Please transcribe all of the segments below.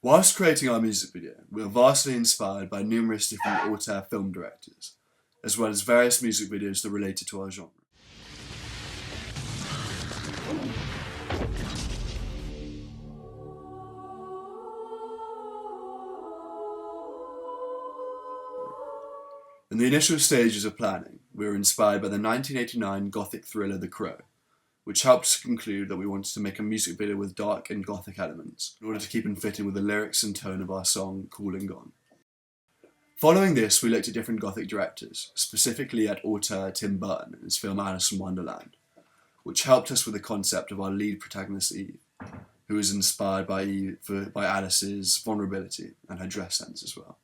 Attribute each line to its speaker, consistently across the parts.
Speaker 1: Whilst creating our music video, we were vastly inspired by numerous different auteur film directors, as well as various music videos that related to our genre. In the initial stages of planning, we were inspired by the 1989 gothic thriller The Crow, which helped us conclude that we wanted to make a music video with dark and gothic elements, in order to keep in fitting with the lyrics and tone of our song Cool and Gone. Following this, we looked at different gothic directors, specifically at auteur Tim Burton and his film Alice in Wonderland, which helped us with the concept of our lead protagonist Eve, who was inspired by Alice's vulnerability and her dress sense as well.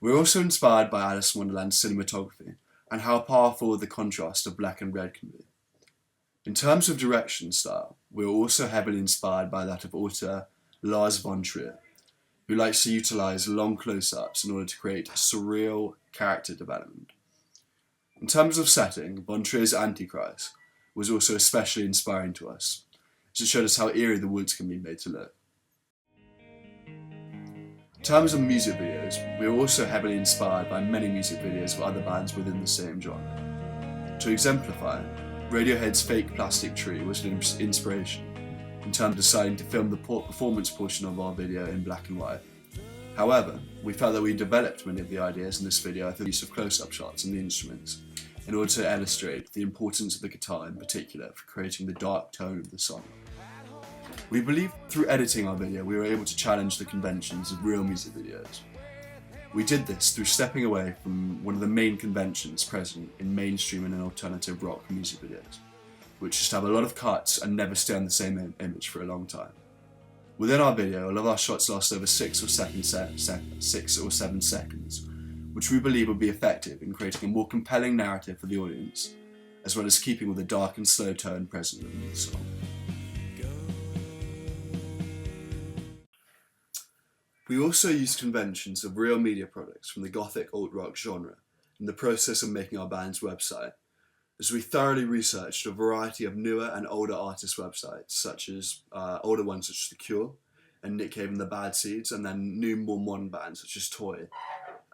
Speaker 1: We were also inspired by Alice in Wonderland's cinematography and how powerful the contrast of black and red can be. In terms of direction style, we were also heavily inspired by that of auteur Lars von Trier, who likes to utilise long close-ups in order to create surreal character development. In terms of setting, von Trier's Antichrist was also especially inspiring to us, as it showed us how eerie the woods can be made to look. In terms of music videos, we were also heavily inspired by many music videos of other bands within the same genre. To exemplify, Radiohead's Fake Plastic Tree was an inspiration in terms of deciding to film the performance portion of our video in black and white. However, we felt that we developed many of the ideas in this video through the use of close-up shots and the instruments in order to illustrate the importance of the guitar in particular for creating the dark tone of the song. We believe through editing our video we were able to challenge the conventions of real music videos. We did this through stepping away from one of the main conventions present in mainstream and alternative rock music videos, which is to have a lot of cuts and never stay on the same image for a long time. Within our video, a lot of our shots last over 6 or 7 seconds, which we believe would be effective in creating a more compelling narrative for the audience, as well as keeping with the dark and slow tone present in the song. We also used conventions of real media products from the gothic alt-rock genre in the process of making our band's website, as we thoroughly researched a variety of newer and older artist websites, such as older ones such as The Cure and Nick Cave and the Bad Seeds, and then new more modern bands such as Toy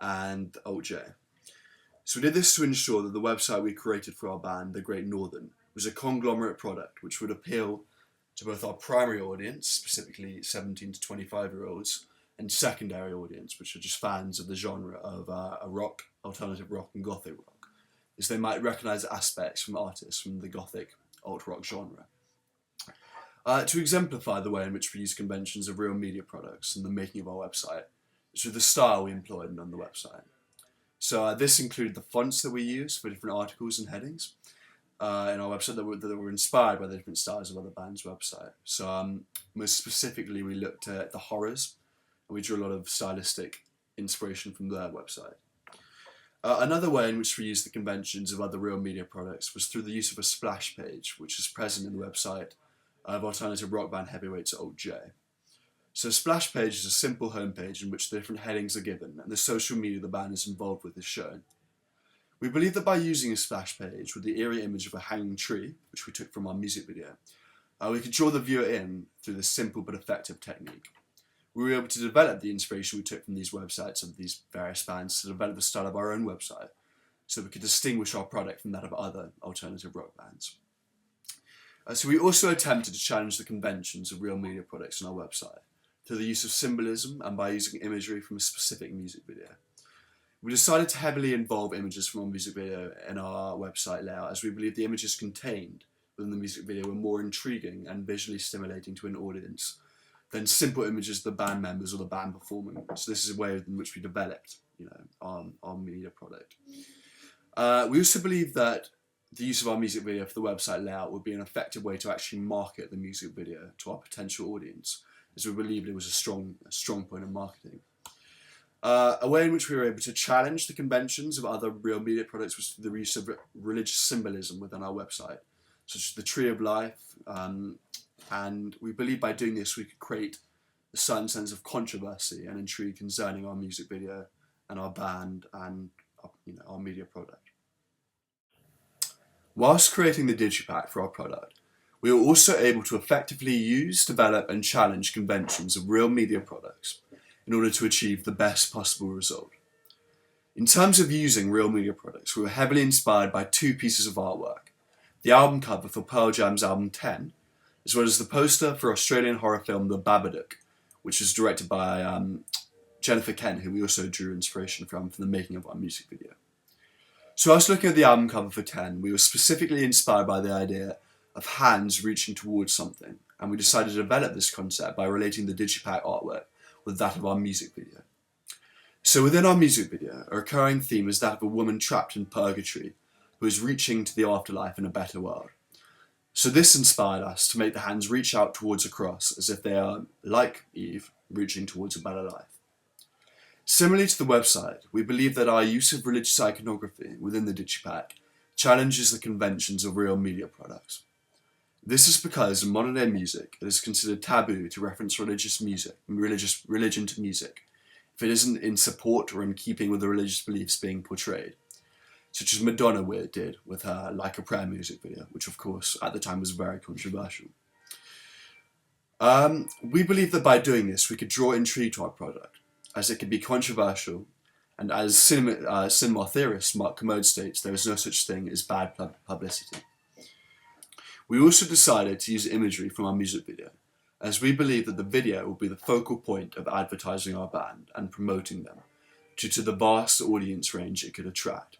Speaker 1: and Alt J. So we did this to ensure that the website we created for our band, The Great Northern, was a conglomerate product which would appeal to both our primary audience, specifically 17 to 25-year-olds, and secondary audience, which are just fans of the genre of rock, alternative rock and gothic rock, as they might recognise aspects from artists from the gothic alt-rock genre. To exemplify the way in which we use conventions of real media products in the making of our website, is with the style we employed on the website. So this included the fonts that we use for different articles and headings in our website that were inspired by the different styles of other bands' website. So most specifically, we looked at the Horrors, and we drew a lot of stylistic inspiration from their website. Another way in which we used the conventions of other real media products was through the use of a splash page, which is present in the website of alternative rock band heavyweights Alt J. So a splash page is a simple homepage in which the different headings are given and the social media the band is involved with is shown. We believe that by using a splash page with the eerie image of a hanging tree, which we took from our music video, we could draw the viewer in through this simple but effective technique. We were able to develop the inspiration we took from these websites of these various bands to develop the style of our own website, so we could distinguish our product from that of other alternative rock bands. So we also attempted to challenge the conventions of real media products on our website through the use of symbolism and by using imagery from a specific music video. We decided to heavily involve images from our music video in our website layout, as we believe the images contained within the music video were more intriguing and visually stimulating to an audience than simple images of the band members or the band performing. So this is a way in which we developed, our media product. We also believe that the use of our music video for the website layout would be an effective way to actually market the music video to our potential audience, as we believed it was a strong point of marketing. A way in which we were able to challenge the conventions of other real media products was through the use of religious symbolism within our website, such as the Tree of Life, and we believe by doing this we could create a certain sense of controversy and intrigue concerning our music video and our band and our media product. Whilst creating the digipack for our product, We were also able to effectively use, develop, and challenge conventions of real media products in order to achieve the best possible result. In terms of using real media products, we were heavily inspired by two pieces of artwork: the album cover for Pearl Jam's album 10, as well as the poster for Australian horror film The Babadook, which was directed by Jennifer Kent, who we also drew inspiration from for the making of our music video. So whilst looking at the album cover for 10, we were specifically inspired by the idea of hands reaching towards something, and we decided to develop this concept by relating the Digipack artwork with that of our music video. So within our music video, a recurring theme is that of a woman trapped in purgatory who is reaching to the afterlife in a better world. So this inspired us to make the hands reach out towards a cross as if they are, like Eve, reaching towards a better life. Similarly to the website, we believe that our use of religious iconography within the Digipack challenges the conventions of real media products. This is because in modern day music, it is considered taboo to reference religion to music, if it isn't in support or in keeping with the religious beliefs being portrayed, such as Madonna did with her Like a Prayer music video, which of course at the time was very controversial. We believe that by doing this, we could draw intrigue to our product, as it could be controversial, and as cinema theorist Mark Commode states, there is no such thing as bad publicity. We also decided to use imagery from our music video, as we believe that the video will be the focal point of advertising our band and promoting them, due to the vast audience range it could attract.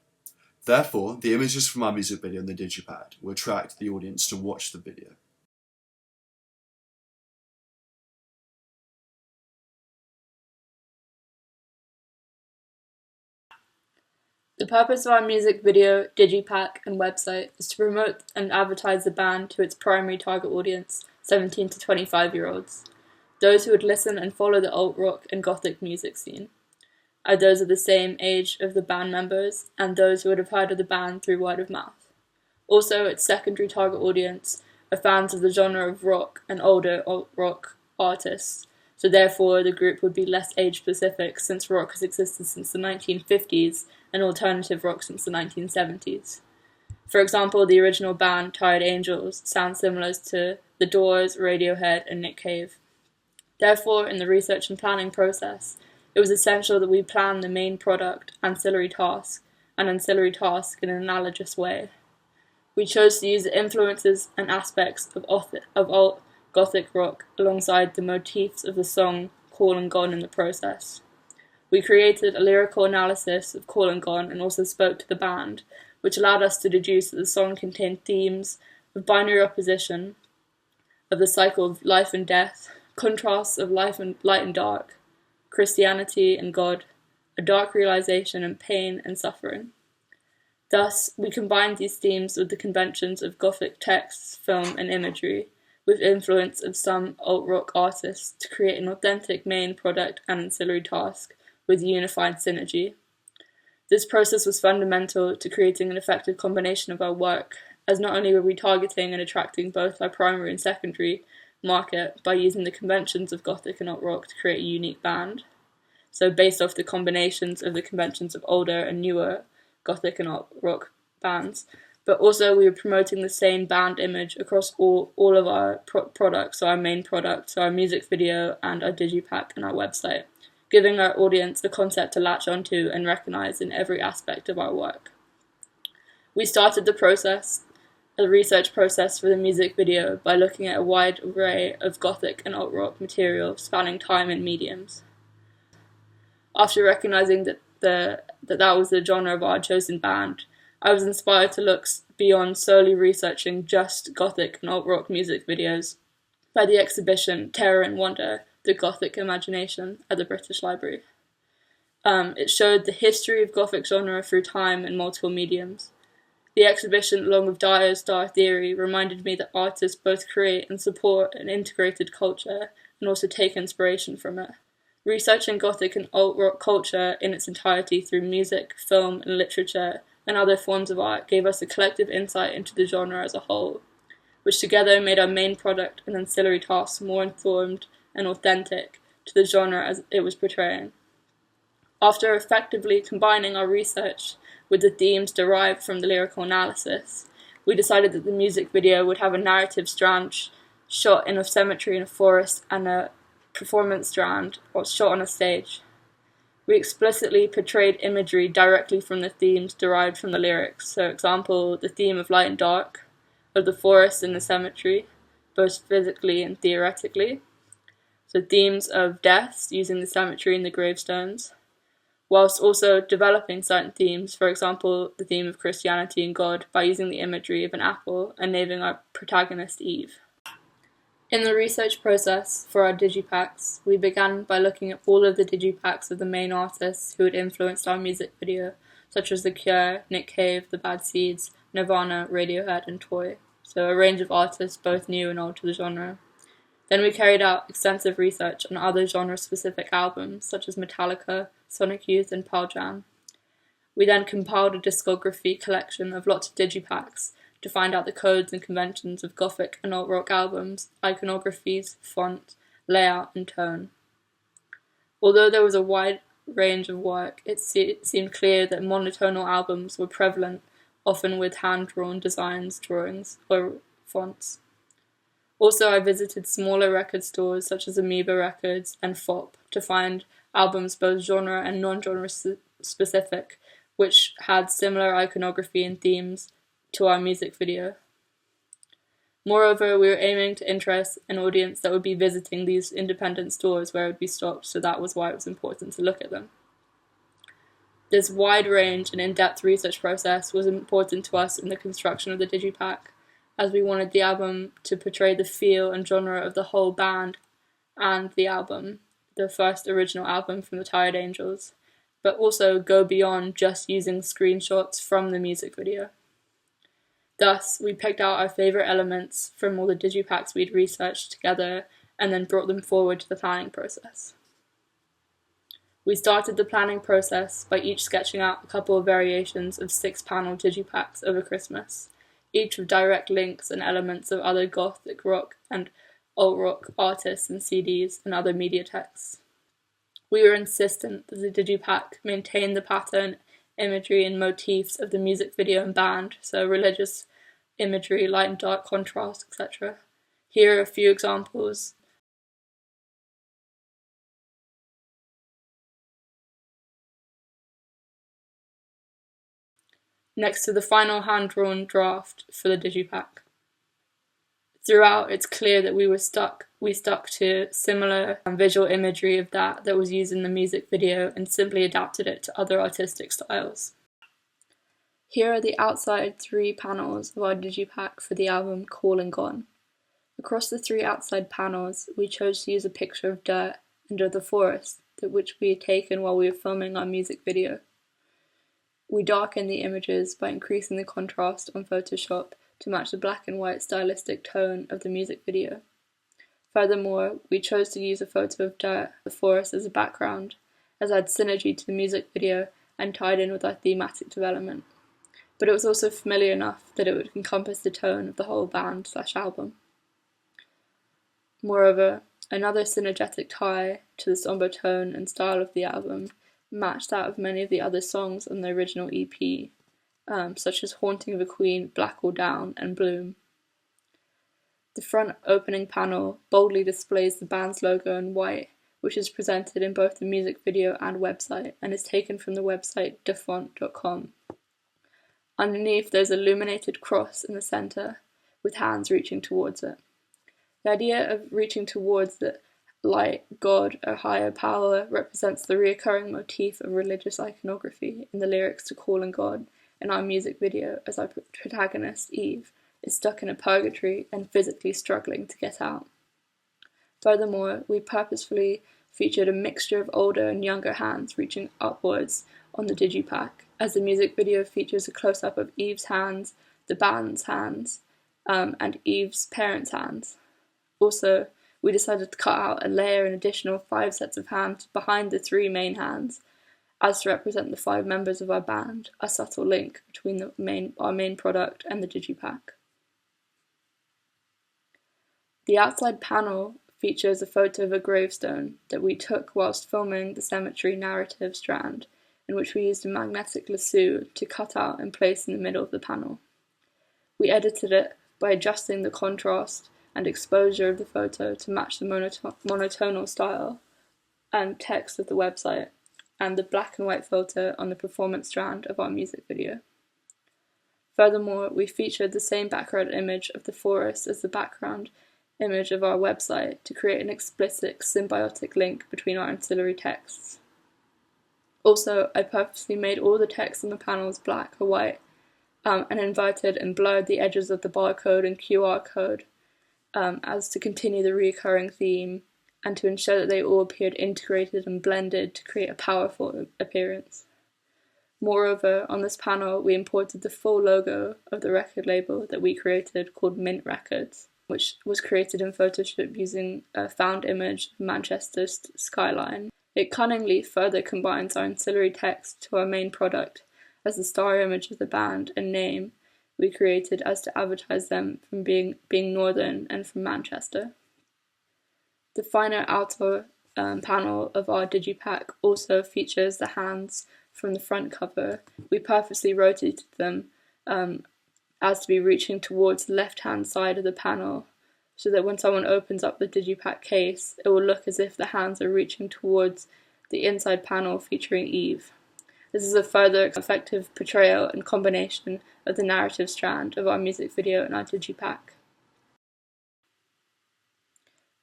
Speaker 1: Therefore, the images from our music video and the Digipack will attract the audience to watch the video.
Speaker 2: The purpose of our music video, Digipack, and website is to promote and advertise the band to its primary target audience, 17 to 25-year-olds. Those who would listen and follow the alt-rock and gothic music scene are those of the same age of the band members and those who would have heard of the band through word of mouth. Also, its secondary target audience are fans of the genre of rock and older alt-rock artists, so therefore the group would be less age-specific since rock has existed since the 1950s and alternative rock since the 1970s. For example, the original band, Tired Angels, sounds similar to The Doors, Radiohead, and Nick Cave. Therefore, in the research and planning process, it was essential that we plan the main product, ancillary task, and ancillary task in an analogous way. We chose to use the influences and aspects of alt gothic rock alongside the motifs of the song Call and Gone in the process. We created a lyrical analysis of Call and Gone and also spoke to the band, which allowed us to deduce that the song contained themes of binary opposition, of the cycle of life and death, contrasts of light and dark, Christianity and God, a dark realization and pain and suffering. Thus, we combined these themes with the conventions of Gothic texts, film, and imagery, with influence of some alt-rock artists to create an authentic main product and ancillary task with unified synergy. This process was fundamental to creating an effective combination of our work, as not only were we targeting and attracting both our primary and secondary market by using the conventions of Gothic and alt-rock to create a unique band, so based off the combinations of the conventions of older and newer Gothic and alt-rock bands, but also we were promoting the same band image across all of our products, so our main product, so our music video and our Digipack and our website, giving our audience a concept to latch onto and recognize in every aspect of our work. We started the research process for the music video by looking at a wide array of Gothic and alt-rock material spanning time and mediums. After recognizing that was the genre of our chosen band, I was inspired to look beyond solely researching just Gothic and alt-rock music videos by the exhibition Terror and Wonder, The Gothic Imagination at the British Library. It showed the history of Gothic genre through time and multiple mediums. The exhibition, along with Dyer's Star Theory, reminded me that artists both create and support an integrated culture and also take inspiration from it. Researching Gothic and alt-rock culture in its entirety through music, film, and literature and other forms of art gave us a collective insight into the genre as a whole, which together made our main product and ancillary tasks more informed and authentic to the genre as it was portraying. After effectively combining our research with the themes derived from the lyrical analysis, we decided that the music video would have a narrative strand shot in a cemetery in a forest and a performance strand shot on a stage. We explicitly portrayed imagery directly from the themes derived from the lyrics. So, example, the theme of light and dark, of the forest and the cemetery, both physically and theoretically. So themes of deaths using the cemetery and the gravestones, whilst also developing certain themes, for example, the theme of Christianity and God, by using the imagery of an apple and naming our protagonist Eve. In the research process for our digipacks, we began by looking at all of the digipacks of the main artists who had influenced our music video, such as The Cure, Nick Cave, The Bad Seeds, Nirvana, Radiohead, and Toy, so a range of artists both new and old to the genre. Then we carried out extensive research on other genre-specific albums, such as Metallica, Sonic Youth, and Pearl Jam. We then compiled a discography collection of lots of digipacks to find out the codes and conventions of Gothic and alt-rock albums, iconographies, font, layout, and tone. Although there was a wide range of work, it seemed clear that monotonal albums were prevalent, often with hand-drawn designs, drawings, or fonts. Also, I visited smaller record stores such as Amoeba Records and FOP to find albums both genre and non-genre specific, which had similar iconography and themes to our music video. Moreover, we were aiming to interest an audience that would be visiting these independent stores where it would be stocked, so that was why it was important to look at them. This wide range and in-depth research process was important to us in the construction of the digipack, as we wanted the album to portray the feel and genre of the whole band and the album, the first original album from the Tired Angels, but also go beyond just using screenshots from the music video. Thus, we picked out our favourite elements from all the digipacks we'd researched together and then brought them forward to the planning process. We started the planning process by each sketching out a couple of variations of 6-panel digipacks over Christmas, each with direct links and elements of other gothic rock and alt-rock artists and CDs and other media texts. We were insistent that the digipack maintain the pattern, imagery, and motifs of the music video and band, so religious imagery, light and dark contrast, etc. Here are a few examples. Next to the final hand-drawn draft for the digipack. Throughout, it's clear that we stuck to similar visual imagery of that was used in the music video and simply adapted it to other artistic styles. Here are the outside 3 panels of our digipack for the album Cool and Gone. Across the 3 outside panels, we chose to use a picture of dirt and of the forest, which we had taken while we were filming our music video. We darkened the images by increasing the contrast on Photoshop to match the black and white stylistic tone of the music video. Furthermore, we chose to use a photo of dirt, the forest, as a background, as it had synergy to the music video and tied in with our thematic development. But it was also familiar enough that it would encompass the tone of the whole band/album. Moreover, another synergetic tie to the somber tone and style of the album matched that of many of the other songs on the original EP, such as Haunting of a Queen, Black or Down, and Bloom. The front opening panel boldly displays the band's logo in white, which is presented in both the music video and website, and is taken from the website dafont.com. Underneath, there's a illuminated cross in the centre, with hands reaching towards it. The idea of reaching towards the light, God, or higher power represents the recurring motif of religious iconography in the lyrics to Cool and God in our music video, as our protagonist, Eve, is stuck in a purgatory and physically struggling to get out. Furthermore, we purposefully featured a mixture of older and younger hands reaching upwards on the digipack, as the music video features a close-up of Eve's hands, the band's hands, and Eve's parents' hands. Also, we decided to cut out and layer an additional 5 sets of hands behind the 3 main hands, as to represent the 5 members of our band, a subtle link between our main product and the digipack. The outside panel features a photo of a gravestone that we took whilst filming the cemetery narrative strand, in which we used a magnetic lasso to cut out and place in the middle of the panel. We edited it by adjusting the contrast and exposure of the photo to match the monotonal style and text of the website, and the black and white photo on the performance strand of our music video. Furthermore, we featured the same background image of the forest as the background image of our website to create an explicit symbiotic link between our ancillary texts. Also, I purposely made all the text on the panels black or white, and inverted and blurred the edges of the barcode and QR code as to continue the recurring theme and to ensure that they all appeared integrated and blended to create a powerful appearance. Moreover, on this panel, we imported the full logo of the record label that we created called Mint Records, which was created in Photoshop using a found image of Manchester's skyline. It cunningly further combines our ancillary text to our main product as the star image of the band and name we created as to advertise them from being northern and from Manchester. The finer outer panel of our digipack also features the hands from the front cover. We purposely rotated them as to be reaching towards the left-hand side of the panel, so that when someone opens up the digipack case, it will look as if the hands are reaching towards the inside panel featuring Eve. This is a further effective portrayal and combination of the narrative strand of our music video and our digipack.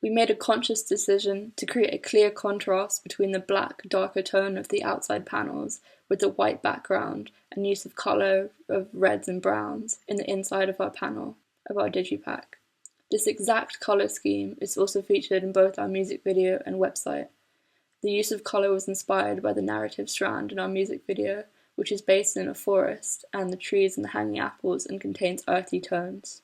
Speaker 2: We made a conscious decision to create a clear contrast between the black, darker tone of the outside panels with the white background and use of colour of reds and browns in the inside of our panel of our digipack. This exact colour scheme is also featured in both our music video and website. The use of colour was inspired by the narrative strand in our music video, which is based in a forest and the trees and the hanging apples and contains earthy tones.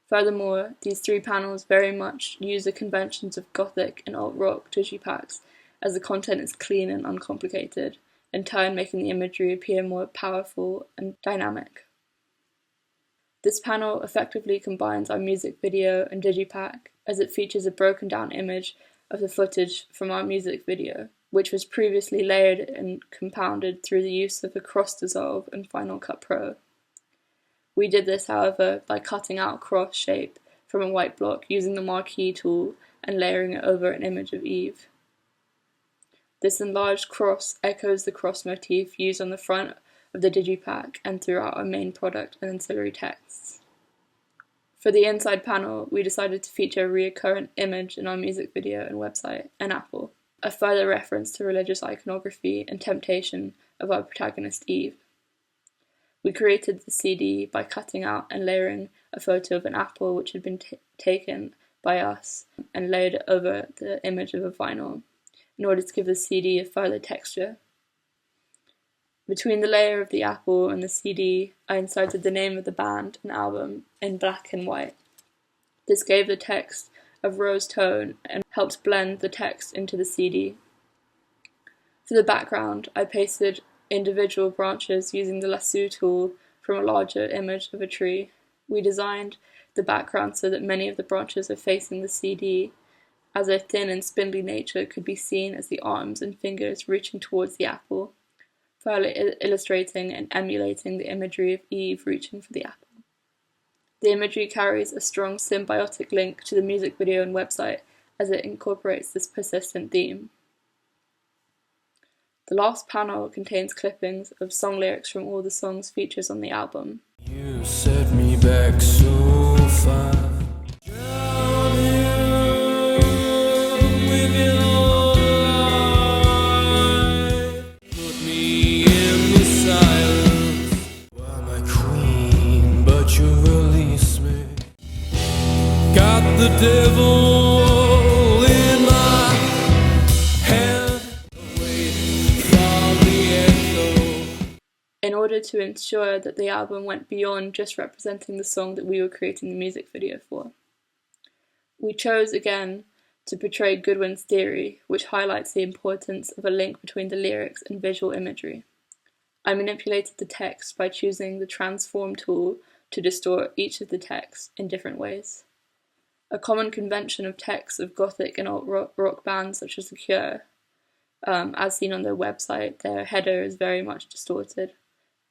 Speaker 2: Furthermore, these three panels very much use the conventions of Gothic and alt-rock digipacks, as the content is clean and uncomplicated, in turn making the imagery appear more powerful and dynamic. This panel effectively combines our music video and digipack, as it features a broken down image of the footage from our music video, which was previously layered and compounded through the use of the Cross Dissolve and Final Cut Pro. We did this, however, by cutting out a cross shape from a white block using the marquee tool and layering it over an image of Eve. This enlarged cross echoes the cross motif used on the front of the digipack and throughout our main product and ancillary texts. For the inside panel, we decided to feature a recurrent image in our music video and website, an apple, a further reference to religious iconography and temptation of our protagonist Eve. We created the CD by cutting out and layering a photo of an apple which had been taken by us and layered it over the image of a vinyl in order to give the CD a further texture. Between the layer of the apple and the CD, I inserted the name of the band and album in black and white. This gave the text a rose tone and helped blend the text into the CD. For the background, I pasted individual branches using the lasso tool from a larger image of a tree. We designed the background so that many of the branches are facing the CD, as their thin and spindly nature could be seen as the arms and fingers reaching towards the apple, further illustrating and emulating the imagery of Eve reaching for the apple. The imagery carries a strong symbiotic link to the music video and website as it incorporates this persistent theme. The last panel contains clippings of song lyrics from all the songs featured on the album.
Speaker 3: You set me back so far. With your light, put me in the silence. You are my queen, but you release me. Got the devil in my head.
Speaker 2: In order to ensure that the album went beyond just representing the song that we were creating the music video for. We chose again to portray Goodwin's theory, which highlights the importance of a link between the lyrics and visual imagery. I manipulated the text by choosing the transform tool to distort each of the texts in different ways. A common convention of texts of Gothic and alt-rock bands such as The Cure, as seen on their website, their header is very much distorted.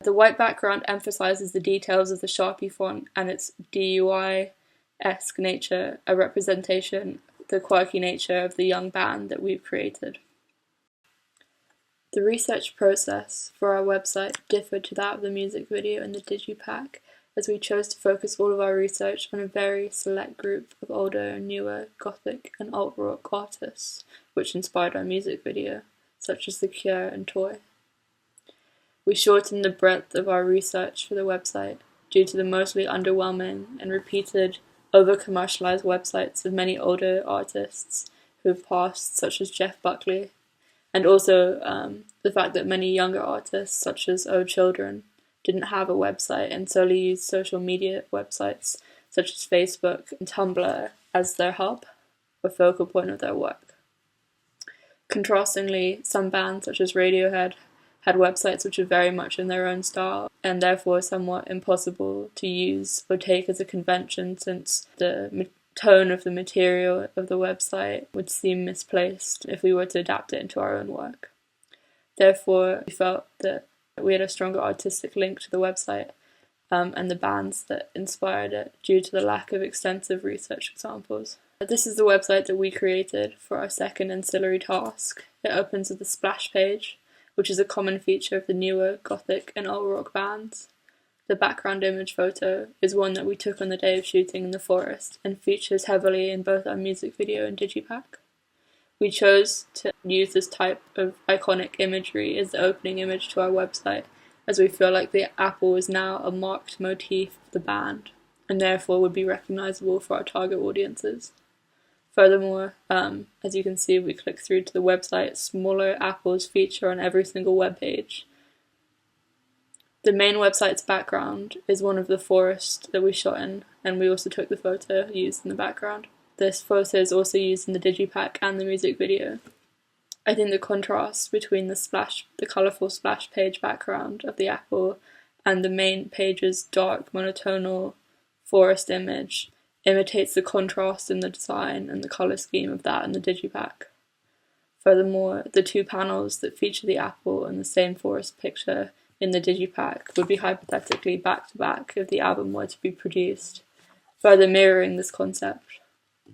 Speaker 2: The white background emphasizes the details of the Sharpie font and its DIY-esque nature, a representation of the quirky nature of the young band that we've created. The research process for our website differed to that of the music video and the digipack, as we chose to focus all of our research on a very select group of older and newer gothic and alt-rock artists, which inspired our music video, such as The Cure and Toy. We shortened the breadth of our research for the website due to the mostly underwhelming and repeated over-commercialized websites of many older artists who have passed, such as Jeff Buckley, and also the fact that many younger artists, such as Oh Children, didn't have a website and solely used social media websites such as Facebook and Tumblr as their hub or focal point of their work. Contrastingly, some bands such as Radiohead had websites which were very much in their own style and therefore somewhat impossible to use or take as a convention, since the tone of the material of the website would seem misplaced if we were to adapt it into our own work. Therefore, we felt that we had a stronger artistic link to the website and the bands that inspired it due to the lack of extensive research examples. This is the website that we created for our second ancillary task. It opens with a splash page, which is a common feature of the newer gothic and alt-rock bands. The background image photo is one that we took on the day of shooting in the forest and features heavily in both our music video and digipack. We chose to use this type of iconic imagery as the opening image to our website, as we feel like the apple is now a marked motif of the band, and therefore would be recognizable for our target audiences. Furthermore, as you can see, if we click through to the website, smaller apples feature on every single web page. The main website's background is one of the forests that we shot in, and we also took the photo used in the background. This photo is also used in the digipack and the music video. I think the contrast between the colourful splash page background of the apple and the main page's dark, monotonal forest image imitates the contrast in the design and the colour scheme of that in the digipack. Furthermore, the two panels that feature the apple and the same forest picture in the digipack would be hypothetically back-to-back if the album were to be produced, further mirroring this concept.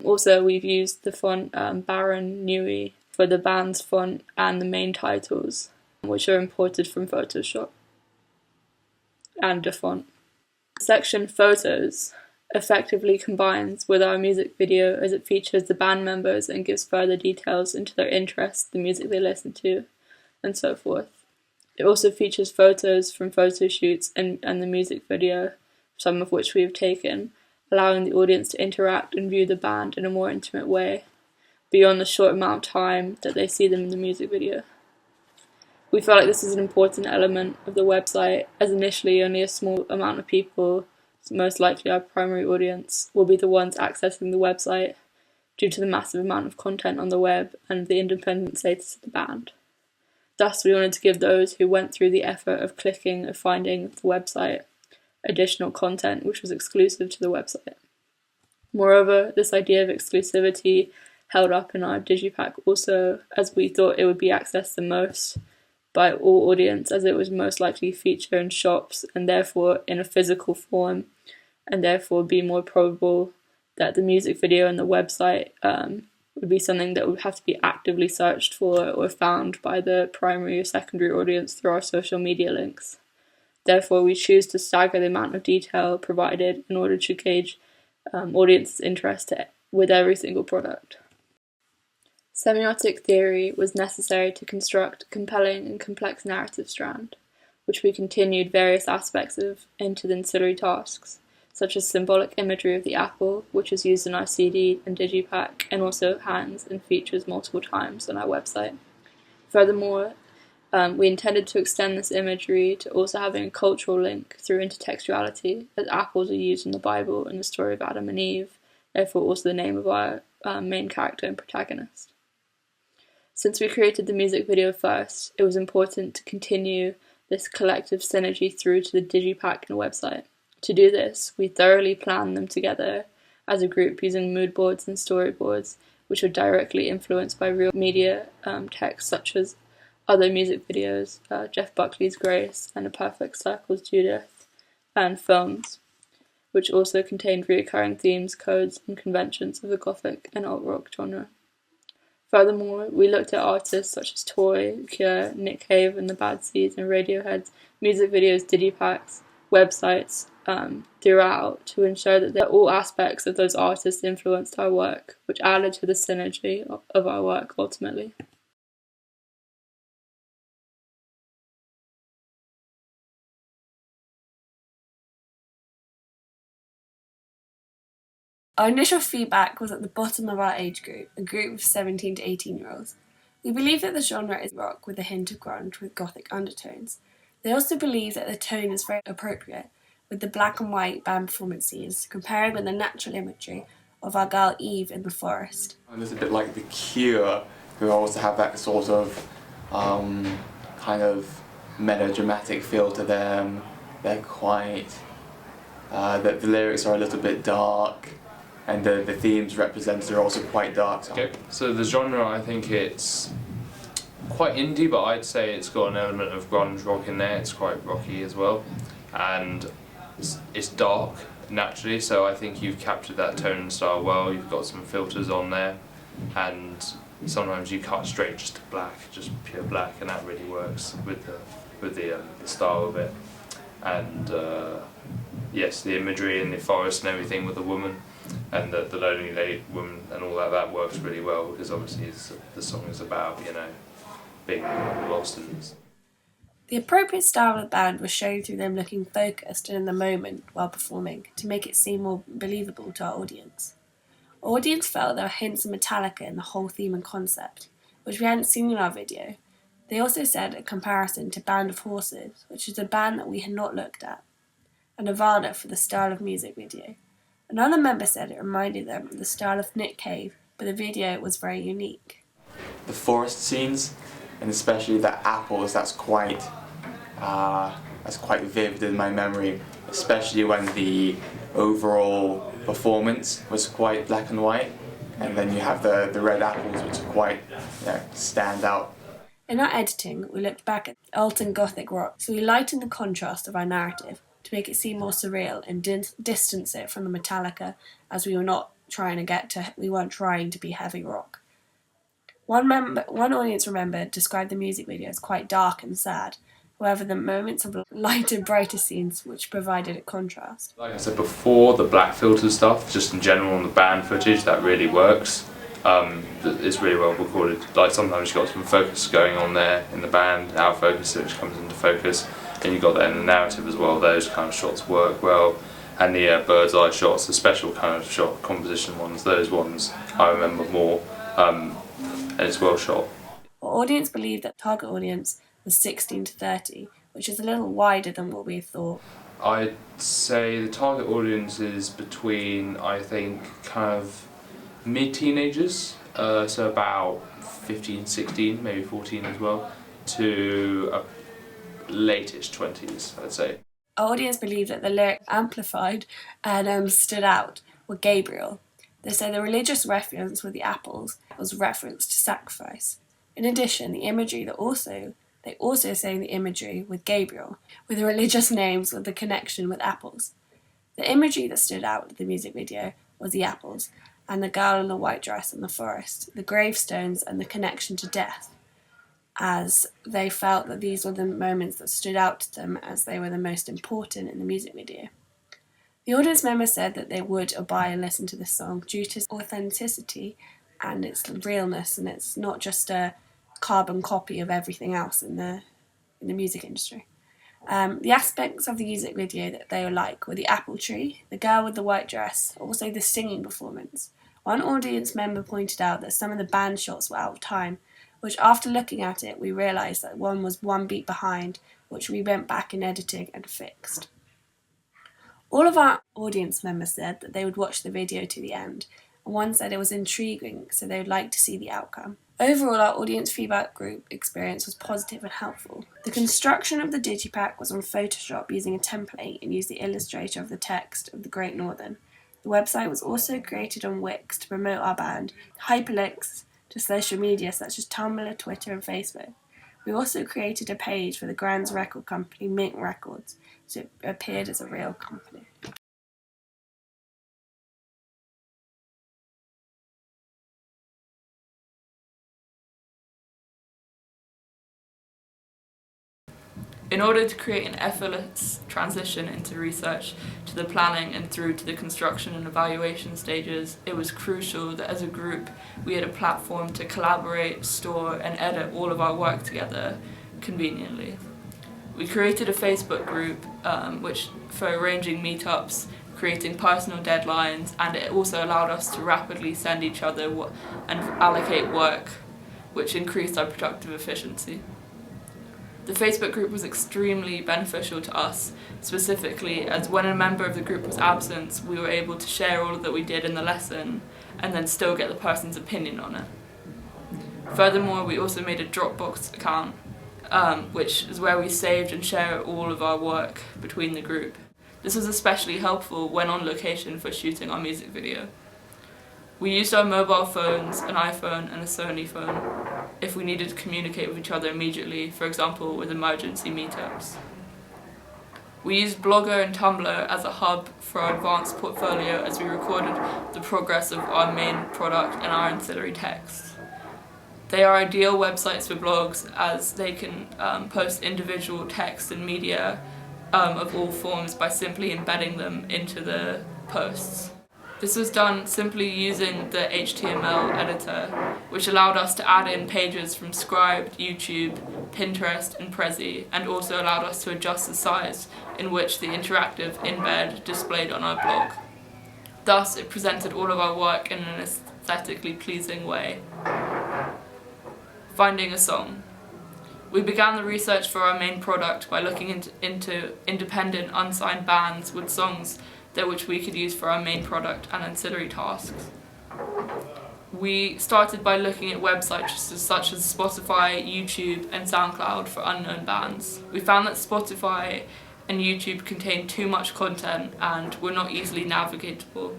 Speaker 2: Also, we've used the font Baron Nui for the band's font and the main titles, which are imported from Photoshop and the font. Section Photos effectively combines with our music video as it features the band members and gives further details into their interests, the music they listen to, and so forth. It also features photos from photo shoots and the music video, some of which we have taken, allowing the audience to interact and view the band in a more intimate way, beyond the short amount of time that they see them in the music video. We felt like this is an important element of the website, as initially only a small amount of people, most likely our primary audience, will be the ones accessing the website due to the massive amount of content on the web and the independent status of the band. Thus, we wanted to give those who went through the effort of clicking or finding the website additional content which was exclusive to the website. Moreover, this idea of exclusivity held up in our digipack also, as we thought it would be accessed the most by all audience, as it was most likely feature in shops and therefore in a physical form, and therefore be more probable that the music video and the website would be something that would have to be actively searched for or found by the primary or secondary audience through our social media links. Therefore, we choose to stagger the amount of detail provided in order to gauge audience's interest with every single product. Semiotic theory was necessary to construct a compelling and complex narrative strand, which we continued various aspects of into the ancillary tasks, such as symbolic imagery of the apple, which is used in our CD and digipack and also hangs and features multiple times on our website. Furthermore, we intended to extend this imagery to also having a cultural link through intertextuality, as apples are used in the Bible in the story of Adam and Eve, therefore also the name of our main character and protagonist. Since we created the music video first, it was important to continue this collective synergy through to the digipack and website. To do this, we thoroughly planned them together as a group using mood boards and storyboards, which were directly influenced by real media texts such as other music videos, Jeff Buckley's Grace and A Perfect Circle's Judith, and films, which also contained recurring themes, codes, and conventions of the Gothic and alt rock genre. Furthermore, we looked at artists such as Toy, Cure, Nick Cave and the Bad Seeds, and Radiohead's music videos, digipacks, websites throughout to ensure that all aspects of those artists influenced our work, which added to the synergy of our work ultimately.
Speaker 4: Our initial feedback was at the bottom of our age group, a group of 17 to 18-year-olds. We believe that the genre is rock with a hint of grunge with gothic undertones. They also believe that the tone is very appropriate, with the black and white band performance scenes compared with the natural imagery of our girl Eve in the forest.
Speaker 5: And it's a bit like The Cure, who also have that sort of kind of melodramatic feel to them. They're quite... the lyrics are a little bit dark, and the themes represented are also quite dark.
Speaker 3: Okay, so the genre, I think it's quite indie, but I'd say it's got an element of grunge rock in there. It's quite rocky as well, and it's dark naturally, so I think you've captured that tone and style well. You've got some filters on there, and sometimes you cut straight just to black, just pure black, and that really works with the style of it. And yes, the imagery in the forest and everything with the woman and the lonely lady woman and all that works really well, because obviously the song is about, being lost in this.
Speaker 4: The appropriate style of the band was shown through them looking focused and in the moment while performing to make it seem more believable to our audience. Our audience felt there were hints of Metallica in the whole theme and concept, which we hadn't seen in our video. They also said a comparison to Band of Horses, which is a band that we had not looked at, and Nirvana for the style of music video. Another member said it reminded them of the style of Nick Cave, but the video was very unique.
Speaker 5: The forest scenes, and especially the apples, that's quite vivid in my memory, especially when the overall performance was quite black and white, and then you have the red apples, which are quite stand out.
Speaker 4: In our editing, we looked back at alt and gothic rock, so we lightened the contrast of our narrative to make it seem more surreal and distance it from the Metallica, as we weren't trying to be heavy rock. One audience member described the music video as quite dark and sad. However, the moments of lighter, brighter scenes which provided a contrast.
Speaker 3: Like I said before, the black filter stuff, just in general on the band footage, that really works. It's really well recorded. Like sometimes you've got some focus going on there in the band, out of focus, which comes into focus, and you've got that in the narrative as well. Those kind of shots work well, and the bird's eye shots, the special kind of shot composition ones, those ones I remember more, and it's well shot.
Speaker 4: Our audience believed that target audience was 16 to 30, which is a little wider than what we thought.
Speaker 3: I'd say the target audience is between, I think, kind of mid-teenagers, so about 15, 16, maybe 14 as well, to late-ish 20s, I'd say.
Speaker 4: Our audience believed that the lyrics amplified and stood out were Gabriel. They say the religious reference with the apples was reference to sacrifice. In addition, the imagery they also say the imagery with Gabriel, with the religious names with the connection with apples. The imagery that stood out in the music video was the apples, and the girl in the white dress in the forest, the gravestones and the connection to death, as they felt that these were the moments that stood out to them as they were the most important in the music video. The audience members said that they would buy and listen to this song due to its authenticity and its realness, and it's not just a carbon copy of everything else in the music industry. The aspects of the music video that they were the apple tree, the girl with the white dress, also the singing performance. One audience member pointed out that some of the band shots were out of time, which after looking at it we realised that one was one beat behind, which we went back in editing and fixed. All of our audience members said that they would watch the video to the end, and one said it was intriguing, so they would like to see the outcome. Overall, our audience feedback group experience was positive and helpful. The construction of the digipack was on Photoshop using a template and used the illustrator of the text of the Great Northern. The website was also created on Wix to promote our band, hyperlinks to social media such as Tumblr, Twitter and Facebook. We also created a page for the Grand's record company, Mint Records, so it appeared as a real company.
Speaker 2: In order to create an effortless transition into research, to the planning and through to the construction and evaluation stages, it was crucial that as a group we had a platform to collaborate, store and edit all of our work together conveniently. We created a Facebook group which for arranging meetups, creating personal deadlines, and it also allowed us to rapidly send each other and allocate work, which increased our productive efficiency. The Facebook group was extremely beneficial to us, specifically as when a member of the group was absent, we were able to share all that we did in the lesson and then still get the person's opinion on it. Furthermore, we also made a Dropbox account, which is where we saved and shared all of our work between the group. This was especially helpful when on location for shooting our music video. We used our mobile phones, an iPhone and a Sony phone, if we needed to communicate with each other immediately, for example with emergency meetups. We used Blogger and Tumblr as a hub for our advanced portfolio as we recorded the progress of our main product and our ancillary texts. They are ideal websites for blogs as they can post individual text and media of all forms by simply embedding them into the posts. This was done simply using the HTML editor, which allowed us to add in pages from Scribd, YouTube, Pinterest and Prezi, and also allowed us to adjust the size in which the interactive embed displayed on our blog. Thus, it presented all of our work in an aesthetically pleasing way. Finding a song. We began the research for our main product by looking into independent, unsigned bands with songs which we could use for our main product and ancillary tasks. We started by looking at websites such as Spotify, YouTube and SoundCloud for unknown bands. We found that Spotify and YouTube contained too much content and were not easily navigatable,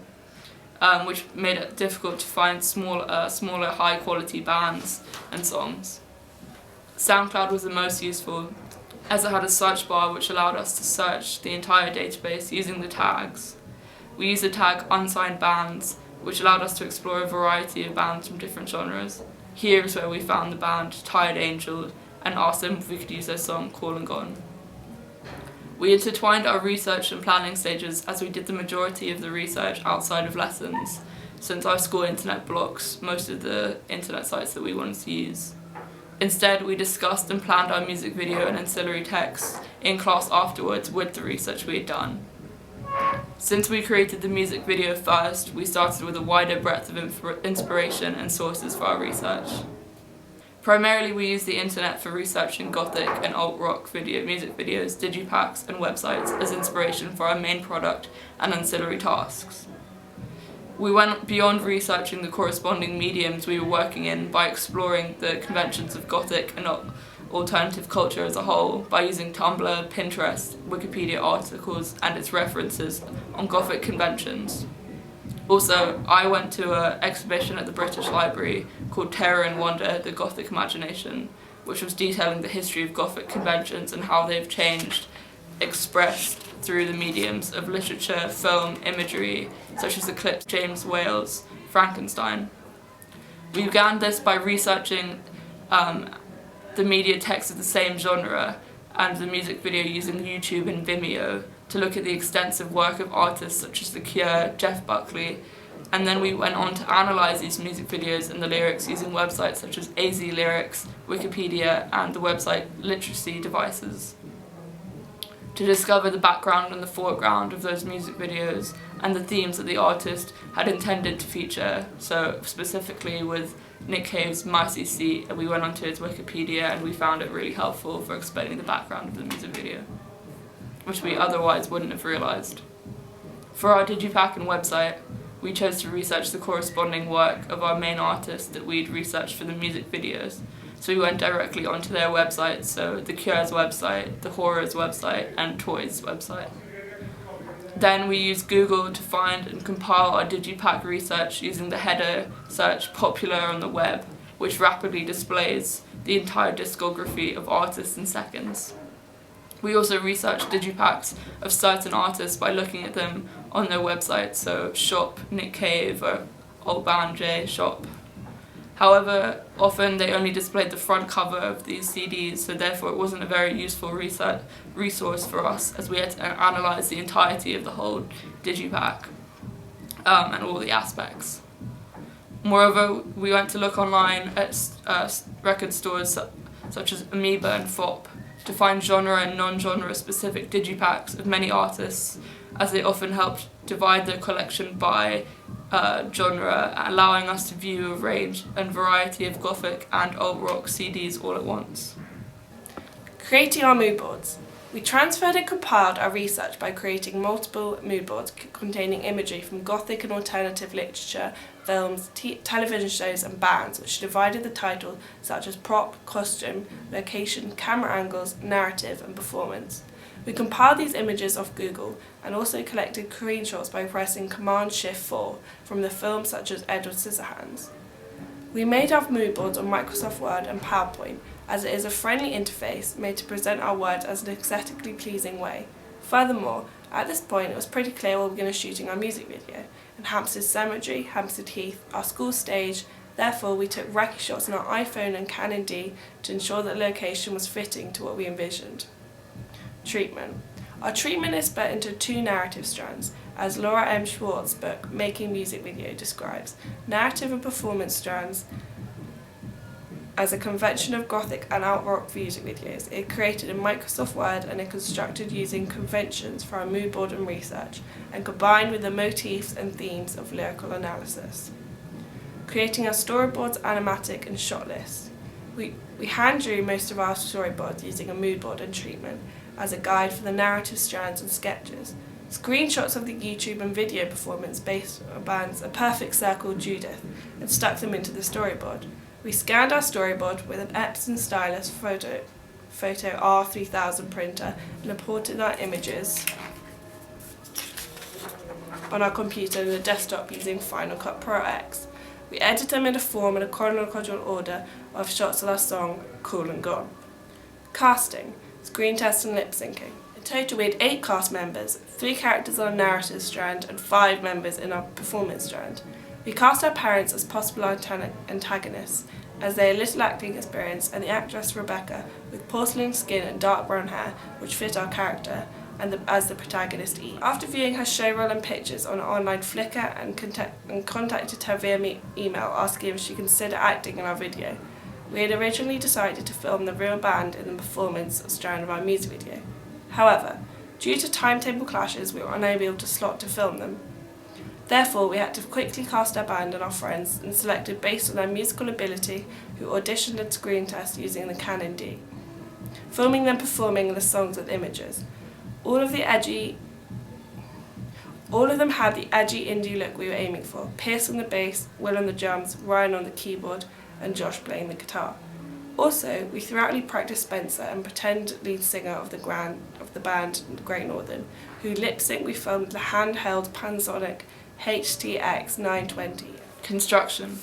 Speaker 2: which made it difficult to find smaller high quality bands and songs. SoundCloud was the most useful as it had a search bar which allowed us to search the entire database using the tags. We used the tag unsigned bands, which allowed us to explore a variety of bands from different genres. Here is where we found the band Tired Angel and asked them if we could use their song Call and Gone. We intertwined our research and planning stages as we did the majority of the research outside of lessons, since our school internet blocks most of the internet sites that we wanted to use. Instead, we discussed and planned our music video and ancillary texts in class afterwards with the research we had done. Since we created the music video first, we started with a wider breadth of inspiration and sources for our research. Primarily, we used the internet for researching gothic and alt-rock music videos, digipacks and websites as inspiration for our main product and ancillary tasks. We went beyond researching the corresponding mediums we were working in by exploring the conventions of Gothic and alternative culture as a whole by using Tumblr, Pinterest, Wikipedia articles and its references on Gothic conventions. Also, I went to an exhibition at the British Library called Terror and Wonder, The Gothic Imagination, which was detailing the history of Gothic conventions and how they've changed, expressed through the mediums of literature, film, imagery, such as Eclipse, James Whale's Frankenstein. We began this by researching the media text of the same genre and the music video using YouTube and Vimeo to look at the extensive work of artists such as The Cure, Jeff Buckley, and then we went on to analyse these music videos and the lyrics using websites such as AZ Lyrics, Wikipedia and the website Literacy Devices, to discover the background and the foreground of those music videos and the themes that the artist had intended to feature. So specifically with Nick Cave's Mercy Seat, we went onto his Wikipedia and we found it really helpful for explaining the background of the music video, which we otherwise wouldn't have realised. For our digipack and website, we chose to research the corresponding work of our main artist that we'd researched for the music videos. So we went directly onto their websites, so The Cure's website, The Horror's website, and Toy's website. Then we used Google to find and compile our digipack research using the header search popular on the web which rapidly displays the entire discography of artists in seconds. We also researched digipacks of certain artists by looking at them on their websites, so Shop, Nick Cave, or Old Band J, Shop. However, often they only displayed the front cover of these CDs, so therefore it wasn't a very useful resource for us, as we had to analyse the entirety of the whole digipack and all the aspects. Moreover, we went to look online at record stores such as Amoeba and FOP to find genre and non-genre specific digipacks of many artists, as they often helped divide their collection by genre, allowing us to view a range and variety of Gothic and alt rock CDs all at once.
Speaker 4: Creating our mood boards. We transferred and compiled our research by creating multiple mood boards containing imagery from Gothic and alternative literature, films, television shows and bands, which divided the title such as prop, costume, location, camera angles, narrative and performance. We compiled these images off Google and also collected screenshots by pressing Command-Shift-4 from the films such as Edward Scissorhands. We made our mood boards on Microsoft Word and PowerPoint, as it is a friendly interface made to present our words as an aesthetically pleasing way. Furthermore, at this point it was pretty clear we were going to shooting our music video in Hampstead Cemetery, Hampstead Heath, our school stage. Therefore, we took recce shots on our iPhone and Canon D to ensure that the location was fitting to what we envisioned. Treatment. Our treatment is split into two narrative strands, as Laura M. Schwartz's book, Making Music Video, describes. Narrative and performance strands as a convention of Gothic and alt rock music videos. It created in Microsoft Word and it constructed using conventions for our mood board and research, and combined with the motifs and themes of lyrical analysis. Creating our storyboards, animatic and shot lists. We hand drew most of our storyboards using a mood board and treatment as a guide for the narrative strands and sketches. Screenshots of the YouTube and video performance based on bands A Perfect Circle, Judith, and stuck them into the storyboard. We scanned our storyboard with an Epson stylus photo R3000 printer and imported our images on our computer and the desktop using Final Cut Pro X. We edited them in a form in a chronological order of shots of our song Cool and Gone. Casting, screen test and lip syncing. In total we had 8 cast members, 3 characters on a narrative strand and 5 members in our performance strand. We cast our parents as possible antagonists, as they had little acting experience, and the actress Rebecca, with porcelain skin and dark brown hair, which fit our character, as the protagonist Eve. After viewing her showreel and pictures on online Flickr and contacted her via email asking if she considered acting in our video, we had originally decided to film the real band in the performance strand of our music video. However, due to timetable clashes, we were unable to slot to film them. Therefore, we had to quickly cast our band and our friends and selected based on their musical ability, who auditioned and screen test using the Canon D, filming them performing the songs with images. All of them had the edgy indie look we were aiming for. Pierce on the bass, Will on the drums, Ryan on the keyboard, and Josh playing the guitar. Also, we thoroughly practiced Spencer and pretend lead singer of the band Great Northern, who lip-sync we filmed the handheld Panasonic HTX 920.
Speaker 2: Construction.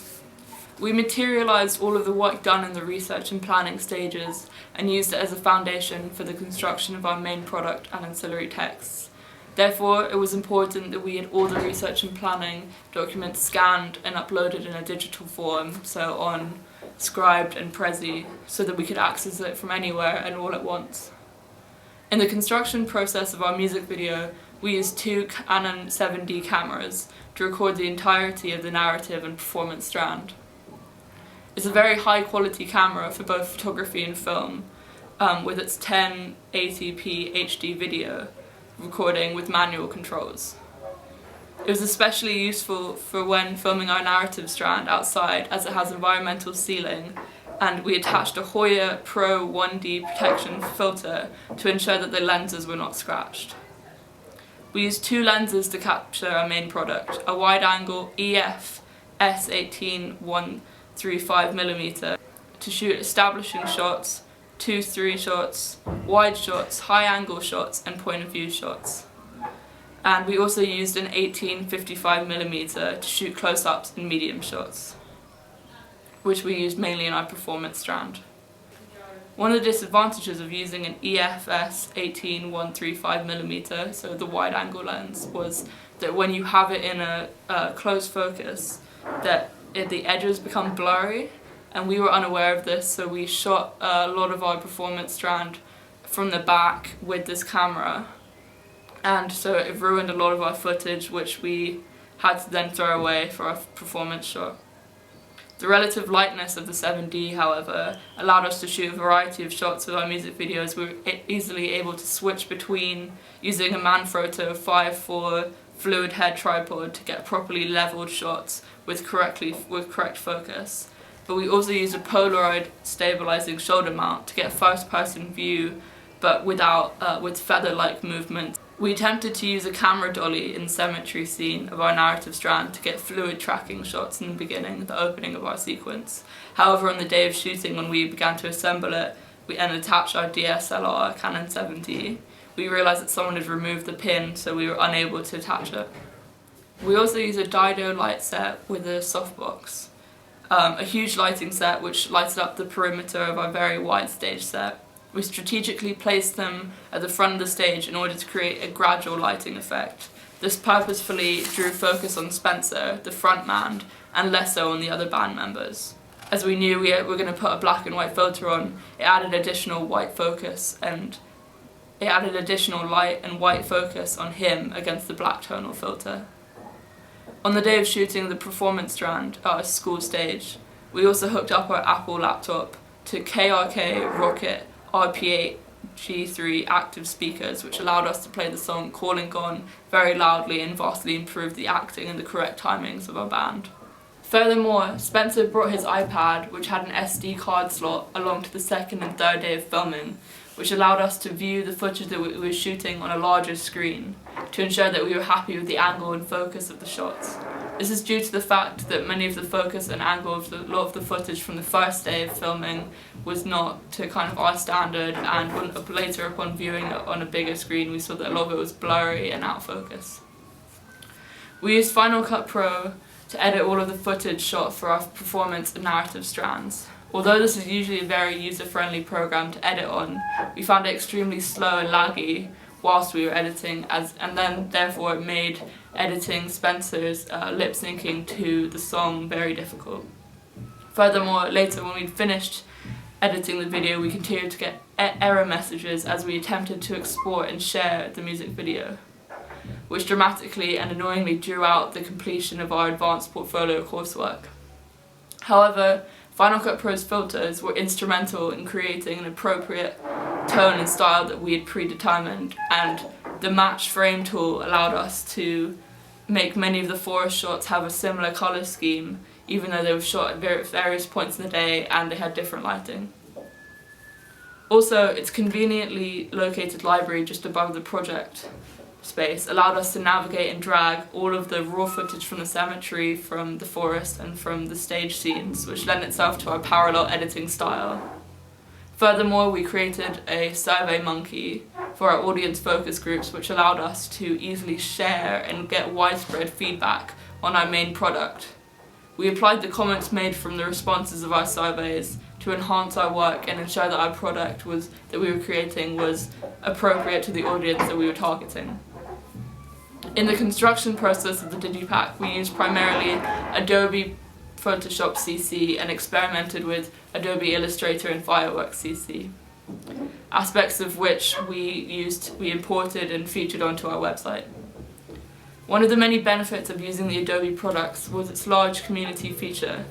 Speaker 2: We materialised all of the work done in the research and planning stages and used it as a foundation for the construction of our main product and ancillary texts. Therefore, it was important that we had all the research and planning documents scanned and uploaded in a digital form, so on Scribd and Prezi, so that we could access it from anywhere and all at once. In the construction process of our music video, we used 2 Canon 7D cameras to record the entirety of the narrative and performance strand. It's a very high quality camera for both photography and film, with its 1080p HD video recording with manual controls. It was especially useful for when filming our narrative strand outside, as it has environmental sealing, and we attached a Hoya Pro 1D protection filter to ensure that the lenses were not scratched. We used 2 lenses to capture our main product, a wide-angle EF S18 135mm to shoot establishing shots, 2-3 shots, wide shots, high-angle shots and point-of-view shots. And we also used an 18-55mm to shoot close-ups and medium shots. which we used mainly in our performance strand. One of the disadvantages of using an EFS 18-135mm, so the wide angle lens, was that when you have it in a close focus, that the edges become blurry, and we were unaware of this, so we shot a lot of our performance strand from the back with this camera, and so it ruined a lot of our footage, which we had to then throw away for our performance shot. The relative lightness of the 7D, however, allowed us to shoot a variety of shots with our music videos. We were easily able to switch between using a Manfrotto 5.4 fluid head tripod to get properly leveled shots with correct focus. But we also used a Polaroid stabilizing shoulder mount to get first-person view, but with feather-like movement. We attempted to use a camera dolly in the cemetery scene of our narrative strand to get fluid tracking shots in the beginning, the opening of our sequence. However, on the day of shooting, when we began to assemble it and attach our DSLR Canon 7D, we realised that someone had removed the pin, so we were unable to attach it. We also used a Dido light set with a softbox, a huge lighting set which lighted up the perimeter of our very wide stage set. We strategically placed them at the front of the stage in order to create a gradual lighting effect. This purposefully drew focus on Spencer, the frontman, and less so on the other band members. As we knew we were going to put a black and white filter on, it added additional white focus, and it added additional light and white focus on him against the black tonal filter. On the day of shooting the performance strand at our school stage, we also hooked up our Apple laptop to KRK Rocket RP8 G3 active speakers, which allowed us to play the song Calling Gone very loudly and vastly improved the acting and the correct timings of our band. Furthermore, Spencer brought his iPad, which had an SD card slot, along to the second and third day of filming, which allowed us to view the footage that we were shooting on a larger screen to ensure that we were happy with the angle and focus of the shots. This is due to the fact that many of the focus and angle of a lot of the footage from the first day of filming was not to kind of our standard, and later upon viewing it on a bigger screen we saw that a lot of it was blurry and out of focus. We used Final Cut Pro to edit all of the footage shot for our performance and narrative strands. Although this is usually a very user-friendly program to edit on, we found it extremely slow and laggy whilst we were editing, and then therefore it made editing Spencer's lip-syncing to the song very difficult. Furthermore, later when we'd finished editing the video, we continued to get error messages as we attempted to export and share the music video, which dramatically and annoyingly drew out the completion of our advanced portfolio coursework. However, Final Cut Pro's filters were instrumental in creating an appropriate tone and style that we had predetermined, and the match frame tool allowed us to make many of the forest shots have a similar colour scheme, even though they were shot at various points in the day and they had different lighting. Also, its conveniently located library just above the project space allowed us to navigate and drag all of the raw footage from the cemetery, from the forest and from the stage scenes, which lent itself to our parallel editing style. Furthermore, we created a SurveyMonkey for our audience focus groups, which allowed us to easily share and get widespread feedback on our main product. We applied the comments made from the responses of our surveys to enhance our work and ensure that our product that we were creating was appropriate to the audience that we were targeting. In the construction process of the Digipack, we used primarily Adobe Photoshop CC and experimented with Adobe Illustrator and Fireworks CC, aspects of which we imported and featured onto our website. One of the many benefits of using the Adobe products was its large community feature,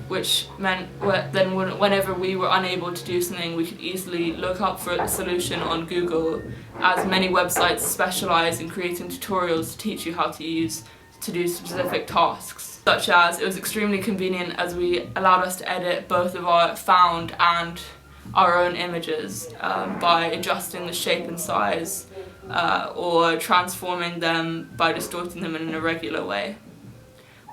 Speaker 2: which meant then whenever we were unable to do something, we could easily look up for a solution on Google, as many websites specialize in creating tutorials to teach you how to do specific tasks. Such as, it was extremely convenient as we allowed us to edit both of our found and our own images by adjusting the shape and size or transforming them by distorting them in an irregular way.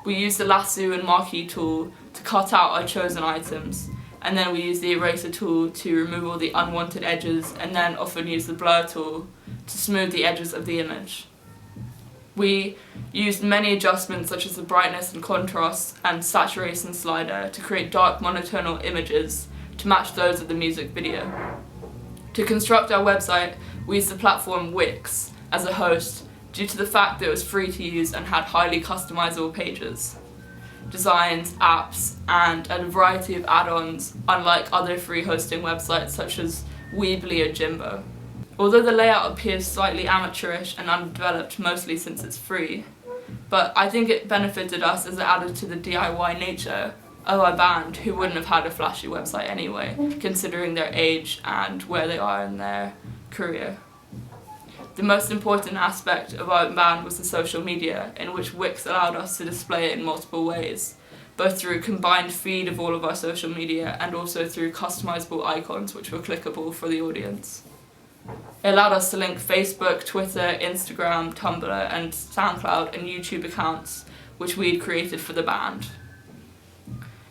Speaker 2: We used the lasso and marquee tool to cut out our chosen items, and then we used the eraser tool to remove all the unwanted edges, and then often used the blur tool to smooth the edges of the image. We used many adjustments such as the brightness and contrast and saturation slider to create dark monotonal images to match those of the music video. To construct our website, we used the platform Wix as a host due to the fact that it was free to use and had highly customizable pages, designs, apps, and a variety of add-ons, unlike other free hosting websites such as Weebly or Jimbo. Although the layout appears slightly amateurish and undeveloped mostly since it's free, but I think it benefited us as it added to the DIY nature of our band, who wouldn't have had a flashy website anyway, considering their age and where they are in their career. The most important aspect of our band was the social media, in which Wix allowed us to display it in multiple ways, both through a combined feed of all of our social media and also through customizable icons which were clickable for the audience. It allowed us to link Facebook, Twitter, Instagram, Tumblr, and SoundCloud and YouTube accounts which we had created for the band.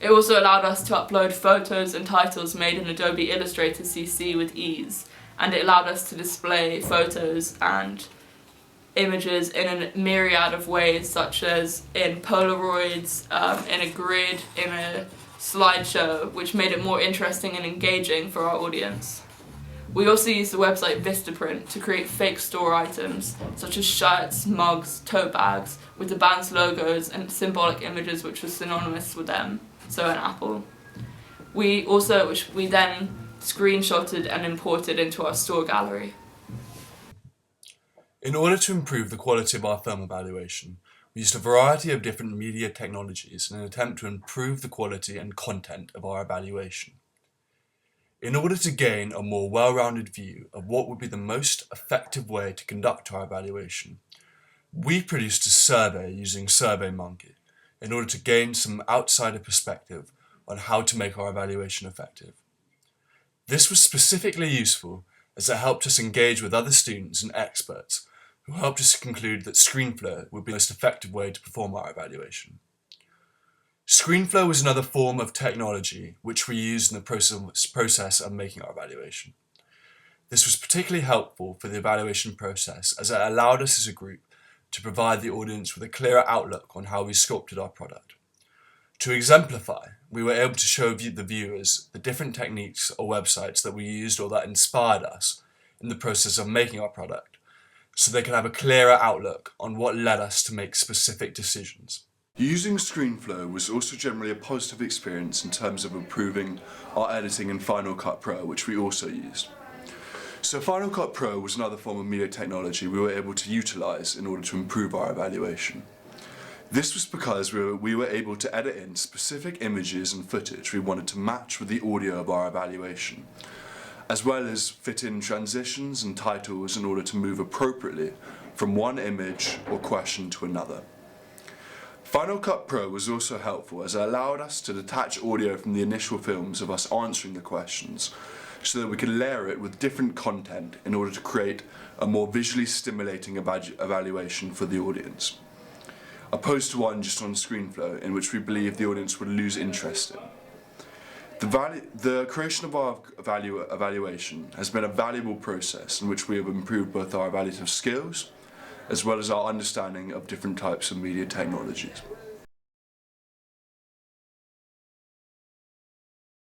Speaker 2: It also allowed us to upload photos and titles made in Adobe Illustrator CC with ease, and it allowed us to display photos and images in a myriad of ways, such as in Polaroids, in a grid, in a slideshow, which made it more interesting and engaging for our audience. We also used the website Vistaprint to create fake store items, such as shirts, mugs, tote bags, with the band's logos and symbolic images which were synonymous with them, so an apple. Which we then screenshotted and imported into our store gallery.
Speaker 1: In order to improve the quality of our film evaluation, we used a variety of different media technologies in an attempt to improve the quality and content of our evaluation. In order to gain a more well-rounded view of what would be the most effective way to conduct our evaluation, we produced a survey using SurveyMonkey in order to gain some outsider perspective on how to make our evaluation effective. This was specifically useful as it helped us engage with other students and experts who helped us conclude that ScreenFlow would be the most effective way to perform our evaluation. ScreenFlow was another form of technology which we used in the process of making our evaluation. This was particularly helpful for the evaluation process as it allowed us as a group to provide the audience with a clearer outlook on how we sculpted our product. To exemplify, we were able to show the viewers the different techniques or websites that we used or that inspired us in the process of making our product, so they could have a clearer outlook on what led us to make specific decisions. Using ScreenFlow was also generally a positive experience in terms of improving our editing in Final Cut Pro, which we also used. So Final Cut Pro was another form of media technology we were able to utilize in order to improve our evaluation. This was because we were able to edit in specific images and footage we wanted to match with the audio of our evaluation, as well as fit in transitions and titles in order to move appropriately from one image or question to another. Final Cut Pro was also helpful as it allowed us to detach audio from the initial films of us answering the questions so that we could layer it with different content in order to create a more visually stimulating evaluation for the audience, opposed to one just on ScreenFlow in which we believe the audience would lose interest in. The creation of our evaluation has been a valuable process in which we have improved both our evaluative skills as well as our understanding of different types of media technologies.